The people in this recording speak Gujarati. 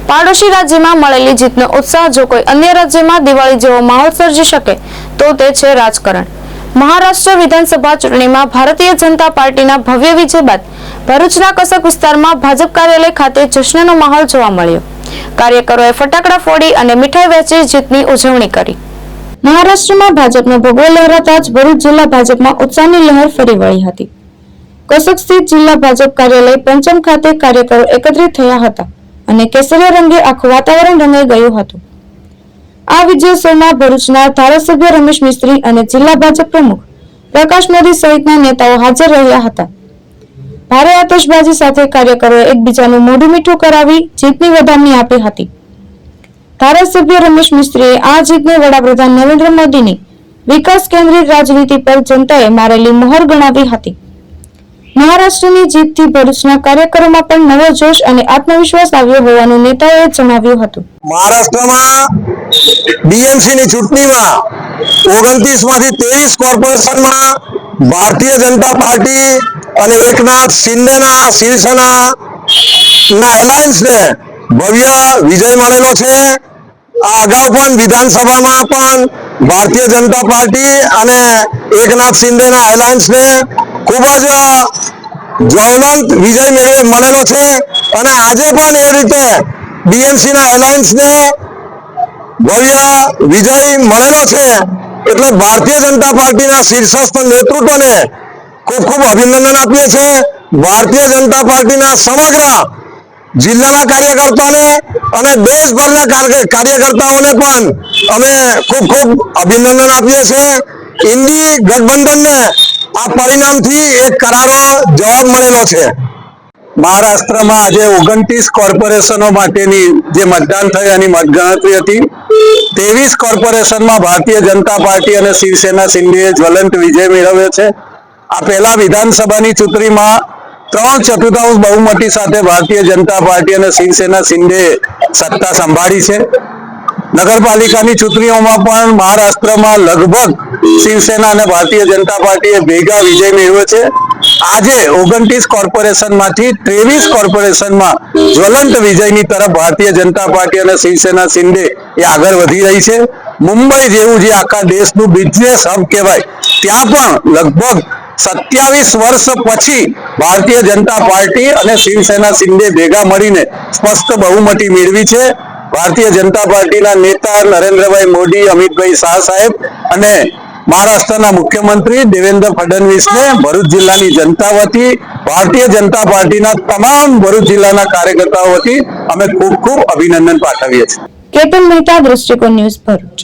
પાડોશી રાજ્યમાં મળેલી જીતનો ઉત્સાહ જો કોઈ અન્ય રાજ્યમાં દિવાળી જેવો માહોલ સર્જી શકે તો તે છે રાજકારણ। મહારાષ્ટ્ર વિધાનસભા ચૂંટણીમાં ભારતીય જનતા પાર્ટીના ભવ્ય વિજય બાદ ભરૂચના કસક વિસ્તારમાં ભાજપ કાર્યાલય ખાતે જશ્નનો માહોલ જોવા મળ્યો। કાર્યકરોએ ફટાકડા ફોડી અને મીઠાઈ વહેંચી જીતની ઉજવણી કરી। મહારાષ્ટ્રમાં ભાજપનો ભગવો લહેરાતા જ ભરૂચ જિલ્લા ભાજપમાં ઉત્સાહની લહેર ફરી વળી હતી। કસક સ્થિત જિલ્લા ભાજપ કાર્યાલય પંચમ ખાતે કાર્યકરો એકત્રિત થયા હતા અને કેસરીય રંગે આખું વાતાવરણ રંગાઈ ગયું હતું। આ વિજયોત્સવમાં ભરૂચના ધારાસભ્ય રમેશ મિસ્ત્રી અને જિલ્લા ભાજપ પ્રમુખ પ્રકાશ મોદી સહિતના નેતાઓ હાજર રહ્યા હતા। ભારે આતશબાજી સાથે કાર્યકરોએ એકબીજાનું મોઢું મીઠું કરાવી જીતની વધામણી આપી હતી। ધારાસભ્ય રમેશ મિસ્ત્રીએ આ જીતને વડાપ્રધાન નરેન્દ્ર મોદીની વિકાસ કેન્દ્રિત રાજનીતિ પર જનતાએ મારેલી મહોર ગણાવી હતી। મહારાષ્ટ્રની જીતથી ભરૂચના કાર્યકરોમાં પણ નવો જોશ અને આત્મવિશ્વાસ આવ્યો હોવાનું નેતાઓએ જણાવ્યું હતું। મહારાષ્ટ્રમાં બીએમસીની ચૂંટણીમાં 29 માંથી 23 કોર્પોરેશનમાં ભારતીય જનતા પાર્ટી અને એકનાથ શિંદેના શિવસેનાના એલાયન્સને ભવ્ય વિજય મળેલો છે। આ અગાઉ પણ વિધાનસભામાં પણ ભારતીય જનતા પાર્ટી અને એકનાથ શિંદેના એલાયન્સને ખૂબ જ જ્વલંત વિજય મળેલો છે અને આજે પણ એ રીતે બીએમસીના એલાયન્સને ભવ્ય વિજય મળેલો છે। એટલે ભારતીય જનતા પાર્ટીના શીર્ષસ્થ નેતૃત્વને ખૂબ ખૂબ અભિનંદન આપીએ છીએ। ભારતીય જનતા પાર્ટીના સમગ્ર જિલ્લાના કાર્યકર્તાઓને અને દેશભરના કાર્યકર્તાઓને પણ અમે ખૂબ ખૂબ અભિનંદન આપીએ છીએ। ઇન્ડી ગઠબંધનને આ પરિણામથી એક કરારો જવાબ મળેલો છે। મહારાષ્ટ્રમાં આજે 29 કોર્પોરેશનો માટેની જે મતદાન થઈ એની મતગણતરી હતી। 23 કોર્પોરેશનમાં ભારતીય જનતા પાર્ટી અને શિવસેના શિંદેએ જ્વલંત વિજય મેળવ્યો છે। આ પહેલા વિધાનસભાની ચૂંટણીમાં 3/4 બહુમતી સાથે ભારતીય જનતા પાર્ટી અને શિવસેના શિંદેએ સત્તા સંભાળી છે। નગરપાલિકાની ચૂંટણીઓમાં પણ મહારાષ્ટ્રમાં લગભગ શિવસેના અને ભારતીય જનતા પાર્ટીએ ભેગા વિજય મેળવ્યો છે। આજે 29 કોર્પોરેશનમાંથી 23 કોર્પોરેશનમાં જ્વલંત વિજયની તરફ ભારતીય જનતા પાર્ટી અને શિવસેના શિંદે એ આગળ વધી રહી છે। મુંબઈ જેવું જે આખા દેશનું બિઝનેસ હબ કહેવાય ત્યાં પણ લગભગ 27 વર્ષ પછી ભારતીય જનતા પાર્ટી અને શિવસેના શિંદે ભેગા મળીને સ્પષ્ટ બહુમતી મેળવી છે। ભારતીય જનતા પાર્ટીના નેતા નરેન્દ્રભાઈ મોદી, અમિતભાઈ શાહ સાહેબ અને મહારાષ્ટ્રના મુખ્યમંત્રી દેવેન્દ્ર ફડણવીસને ભરૂચ જિલ્લાની જનતા વતી ભારતીય જનતા પાર્ટીના તમામ ભરૂચ જિલ્લાના કાર્યકર્તાઓ વતી અમે ખૂબ ખૂબ અભિનંદન પાઠવીએ છીએ। કેતન મહેતા, દૃષ્ટિકોણ ન્યૂઝ, ભરૂચ।